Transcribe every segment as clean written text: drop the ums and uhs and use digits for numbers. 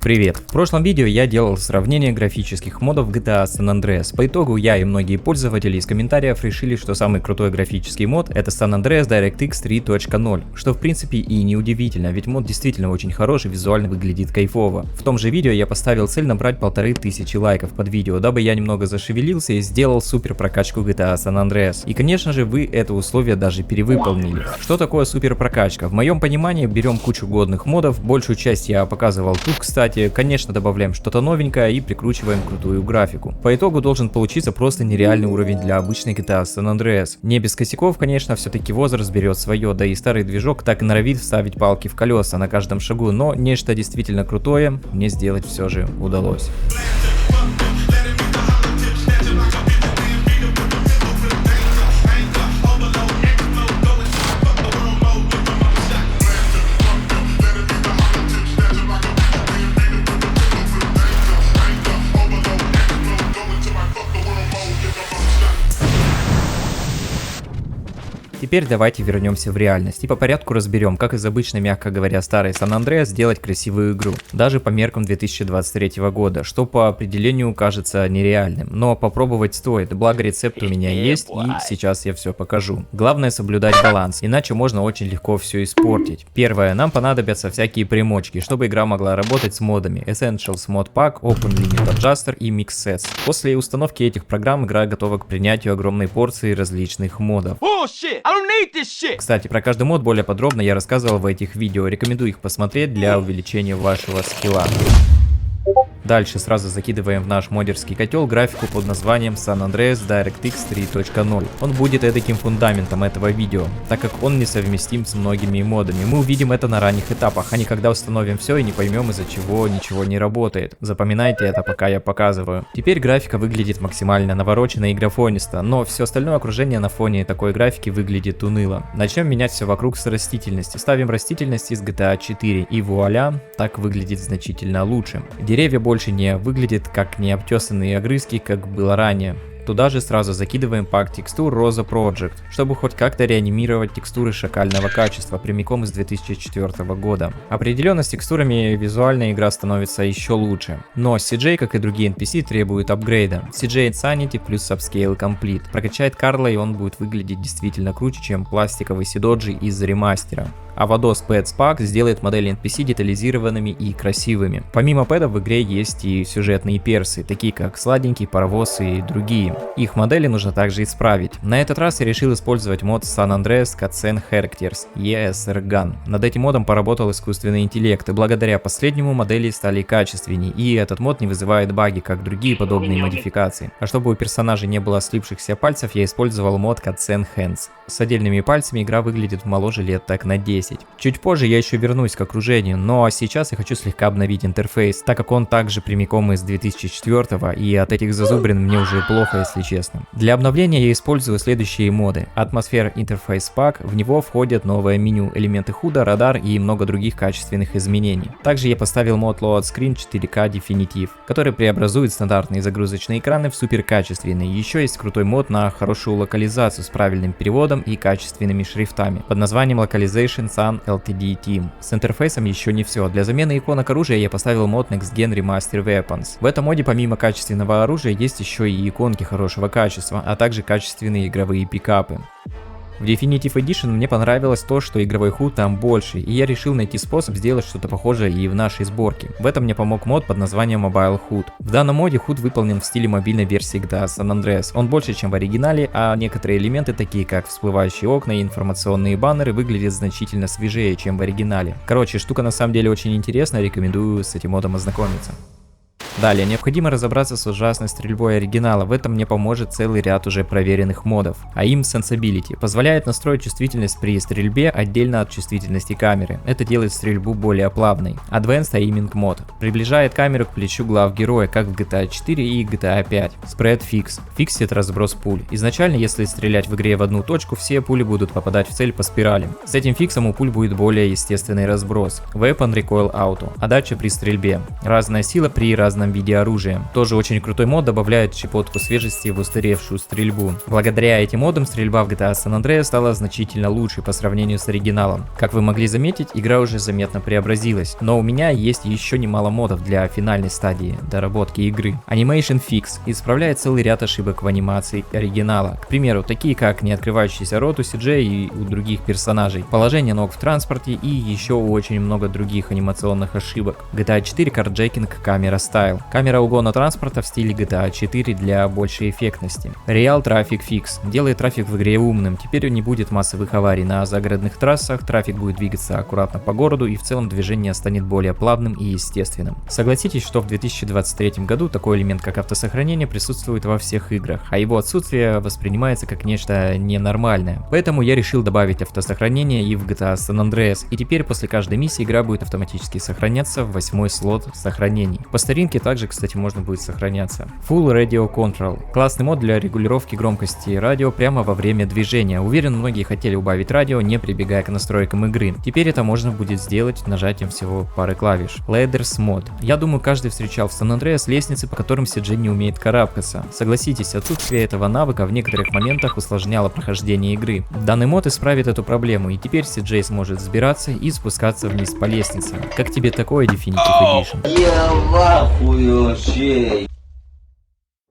Привет! В прошлом видео я делал сравнение графических модов в GTA San Andreas. По итогу я и многие пользователи из комментариев решили, что самый крутой графический мод это San Andreas DirectX 3.0, что в принципе и не удивительно, ведь мод действительно очень хороший, визуально выглядит кайфово. В том же видео я поставил цель набрать 1500 лайков под видео, дабы я немного зашевелился и сделал супер прокачку GTA San Andreas. И конечно же вы это условие даже перевыполнили. Что такое супер прокачка? В моем понимании берем кучу годных модов, большую часть я показывал тут, кстати. Конечно, добавляем что-то новенькое и прикручиваем крутую графику. По итогу должен получиться просто нереальный уровень для обычной GTA San Andreas. Не без косяков, конечно, все-таки возраст берет свое, да и старый движок так и норовит вставить палки в колеса на каждом шагу, но нечто действительно крутое мне сделать все же удалось. Теперь давайте вернемся в реальность и по порядку разберем, как из обычной, мягко говоря, старой San Andreas сделать красивую игру, даже по меркам 2023 года, что по определению кажется нереальным, но попробовать стоит, благо рецепт у меня есть и сейчас я все покажу. Главное соблюдать баланс, иначе можно очень легко все испортить. Первое, нам понадобятся всякие примочки, чтобы игра могла работать с модами Essentials Mod Pack, Open Limit Adjuster и Mix Sets. После установки этих программ игра готова к принятию огромной порции различных модов. Кстати, про каждый мод более подробно я рассказывал в этих видео, рекомендую их посмотреть для увеличения вашего скилла. Дальше сразу закидываем в наш модерский котел графику под названием San Andreas DirectX 3.0. Он будет таким фундаментом этого видео, так как он несовместим с многими модами. Мы увидим это на ранних этапах, а не когда установим все и не поймем, из-за чего ничего не работает. Запоминайте это, пока я показываю. Теперь графика выглядит максимально навороченно и графонисто, но все остальное окружение на фоне такой графики выглядит уныло. Начнем менять все вокруг с растительности. Ставим растительность из GTA 4 и вуаля, так выглядит значительно лучше. Деревья больше не выглядят как необтесанные огрызки, как было ранее. Туда же сразу закидываем пак текстур Rosa Project, чтобы хоть как-то реанимировать текстуры шакального качества прямиком из 2004 года. Определенно с текстурами визуальная игра становится еще лучше, но CJ, как и другие NPC, требует апгрейда. CJ Insanity плюс Upscale Complete. Прокачает Карла и он будет выглядеть действительно круче, чем пластиковый Сидоджи из ремастера. А Vados Pets Pack сделает модели NPC детализированными и красивыми. Помимо пэдов в игре есть и сюжетные персы, такие как Сладенький, Паровоз и другие. Их модели нужно также исправить. На этот раз я решил использовать мод San Andreas Cutscene Characters ESRGAN. Над этим модом поработал искусственный интеллект, и благодаря последнему модели стали качественнее, и этот мод не вызывает баги, как другие подобные модификации. А чтобы у персонажей не было слипшихся пальцев, я использовал мод Cutscene Hands. С отдельными пальцами игра выглядит моложе лет так на 10. Чуть позже я еще вернусь к окружению, но сейчас я хочу слегка обновить интерфейс, так как он также прямиком из 2004 и от этих зазубрин мне уже плохо, если честно. Для обновления я использую следующие моды. Atmosphere Interface Pack, в него входят новое меню, элементы HUD, радар и много других качественных изменений. Также я поставил мод Load Screen 4K Definitive, который преобразует стандартные загрузочные экраны в суперкачественные. Еще есть крутой мод на хорошую локализацию с правильным переводом и качественными шрифтами под названием Localization Sun LTD Team. С интерфейсом еще не все. Для замены иконок оружия я поставил мод Next Gen Remaster Weapons. В этом моде помимо качественного оружия есть еще и иконки хорошего качества, а также качественные игровые пикапы. В Definitive Edition мне понравилось то, что игровой HUD там больше, и я решил найти способ сделать что-то похожее и в нашей сборке. В этом мне помог мод под названием Mobile HUD. В данном моде HUD выполнен в стиле мобильной версии GTA San Andreas. Он больше, чем в оригинале, а некоторые элементы, такие как всплывающие окна и информационные баннеры, выглядят значительно свежее, чем в оригинале. Короче, штука на самом деле очень интересная, рекомендую с этим модом ознакомиться. Далее, необходимо разобраться с ужасной стрельбой оригинала, в этом мне поможет целый ряд уже проверенных модов. А им Sensibility позволяет настроить чувствительность при стрельбе отдельно от чувствительности камеры. Это делает стрельбу более плавной. Advanced Aiming Mode приближает камеру к плечу глав героя, как в GTA 4 и GTA 5. Spread Fix фиксит разброс пуль. Изначально, если стрелять в игре в одну точку, все пули будут попадать в цель по спирали. С этим фиксом у пуль будет более естественный разброс. Weapon Recoil Auto отдача при стрельбе. Разная сила при разном электронном виде оружия. Тоже очень крутой мод, добавляет щепотку свежести в устаревшую стрельбу. Благодаря этим модам стрельба в GTA San Andreas стала значительно лучше по сравнению с оригиналом. Как вы могли заметить, игра уже заметно преобразилась, но у меня есть еще немало модов для финальной стадии доработки игры. Animation Fix исправляет целый ряд ошибок в анимации оригинала. К примеру, такие как не открывающийся рот у CJ и у других персонажей, положение ног в транспорте и еще очень много других анимационных ошибок. GTA 4 карджекинг камера стайл. Камера угона транспорта в стиле GTA 4 для большей эффектности. Real Traffic Fix делает трафик в игре умным. Теперь не будет массовых аварий на загородных трассах, трафик будет двигаться аккуратно по городу и в целом движение станет более плавным и естественным. Согласитесь, что в 2023 году такой элемент как автосохранение присутствует во всех играх, а его отсутствие воспринимается как нечто ненормальное. Поэтому я решил добавить автосохранение и в GTA San Andreas, и теперь после каждой миссии игра будет автоматически сохраняться в 8-й слот сохранений. По старинке также, кстати, можно будет сохраняться. Full Radio Control. Классный мод для регулировки громкости радио прямо во время движения. Уверен, многие хотели убавить радио, не прибегая к настройкам игры. Теперь это можно будет сделать нажатием всего пары клавиш. Ladders мод. Я думаю, каждый встречал в San Andreas лестницы, по которым CJ не умеет карабкаться. Согласитесь, отсутствие этого навыка в некоторых моментах усложняло прохождение игры. Данный мод исправит эту проблему, и теперь CJ сможет взбираться и спускаться вниз по лестнице. Как тебе такое, Definitive Edition? Я в ахуе вообще.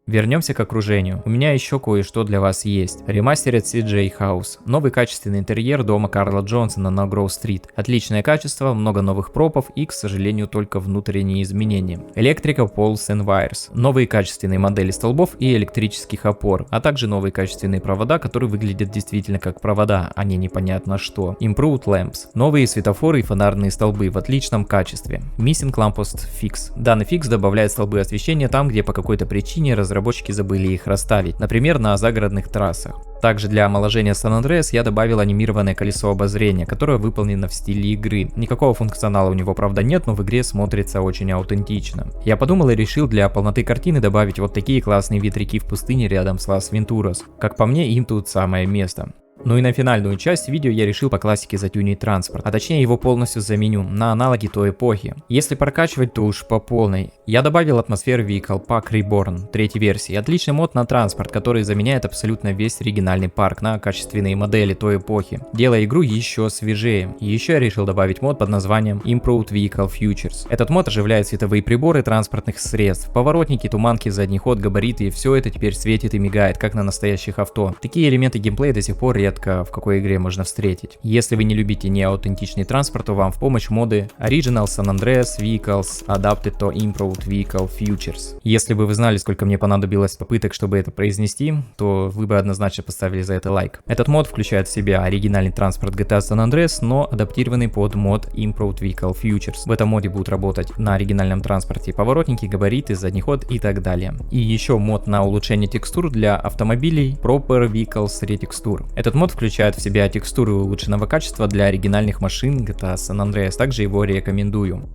Вернемся к окружению. У меня еще кое-что для вас есть. Ремастерит CJ House. Новый качественный интерьер дома Карла Джонсона на Гроу-стрит. Отличное качество, много новых пропов и, к сожалению, только внутренние изменения. Электрика Poles and Wires. Новые качественные модели столбов и электрических опор, а также новые качественные провода, которые выглядят действительно как провода, а не непонятно что. Improved Lamps. Новые светофоры и фонарные столбы в отличном качестве. Missing Lamppost Fix. Данный фикс добавляет столбы освещения там, где по какой-то причине разработчики забыли их расставить, например, на загородных трассах. Также для омоложения San Andreas я добавил анимированное колесо обозрения, которое выполнено в стиле игры. Никакого функционала у него, правда, нет, но в игре смотрится очень аутентично. Я подумал и решил для полноты картины добавить вот такие классные ветряки в пустыне рядом с Лас Вентурас. Как по мне, им тут самое место. Ну и на финальную часть видео я решил по классике затюнить транспорт, а точнее его полностью заменю на аналоги той эпохи. Если прокачивать, то уж по полной. Я добавил атмосферу Vehicle Pack Reborn 3-й версии. Отличный мод на транспорт, который заменяет абсолютно весь оригинальный парк на качественные модели той эпохи, делая игру еще свежее. И еще я решил добавить мод под названием Improved Vehicle Futures. Этот мод оживляет световые приборы транспортных средств, поворотники, туманки, задний ход, габариты, и все это теперь светит и мигает, как на настоящих авто. Такие элементы геймплея до сих пор редко в какой игре можно встретить. Если вы не любите неаутентичный транспорт, то вам в помощь моды Original San Andreas Vehicles Adapted to Improved Vehicle Futures. Если бы вы знали, сколько мне понадобилось попыток, чтобы это произнести, то вы бы однозначно поставили за это лайк. Этот мод включает в себя оригинальный транспорт GTA San Andreas, но адаптированный под мод Improved Vehicle Futures. В этом моде будут работать на оригинальном транспорте поворотники, габариты, задний ход и так далее. И еще мод на улучшение текстур для автомобилей Proper Vehicles Retexture. Этот мод включает в себя текстуры улучшенного качества для оригинальных машин GTA San Andreas, также его рекомендую.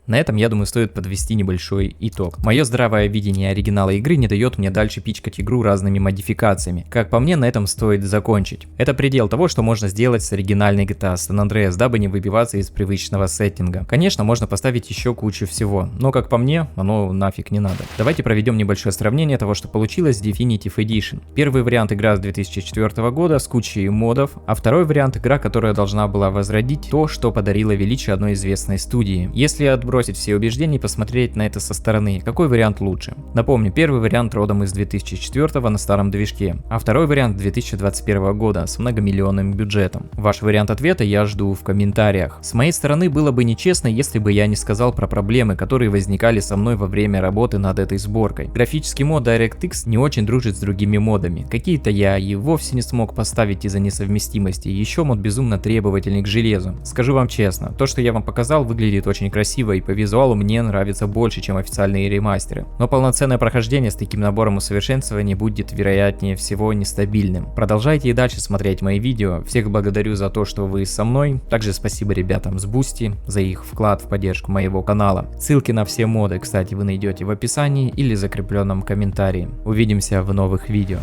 На этом, я думаю, стоит подвести небольшой итог. Мое здравое видение оригинала игры не дает мне дальше пичкать игру разными модификациями. Как по мне, на этом стоит закончить. Это предел того, что можно сделать с оригинальной GTA San Andreas, дабы не выбиваться из привычного сеттинга. Конечно, можно поставить еще кучу всего, но как по мне, оно нафиг не надо. Давайте проведем небольшое сравнение того, что получилось с Definitive Edition. Первый вариант игра с 2004 года с кучей модов, а второй вариант игра, которая должна была возродить то, что подарило величие одной известной студии. Если отбросить все убеждения и посмотреть на это со стороны, какой вариант лучше? Напомню, первый вариант родом из 2004 на старом движке, а второй вариант 2021 года с многомиллионным бюджетом. Ваш вариант ответа я жду в комментариях. С моей стороны было бы нечестно, если бы я не сказал про проблемы, которые возникали со мной во время работы над этой сборкой. Графический мод DirectX не очень дружит с другими модами. Какие-то я и вовсе не смог поставить из-за несовместимости, еще мод безумно требовательный к железу. Скажу вам честно, то, что я вам показал, выглядит очень красиво и по визуалу мне нравится больше, чем официальные ремастеры. Но полноценное прохождение с таким набором усовершенствований будет вероятнее всего нестабильным. Продолжайте и дальше смотреть мои видео. Всех благодарю за то, что вы со мной. Также спасибо ребятам с Boosty за их вклад в поддержку моего канала. Ссылки на все моды, кстати, вы найдете в описании или закрепленном комментарии. Увидимся в новых видео.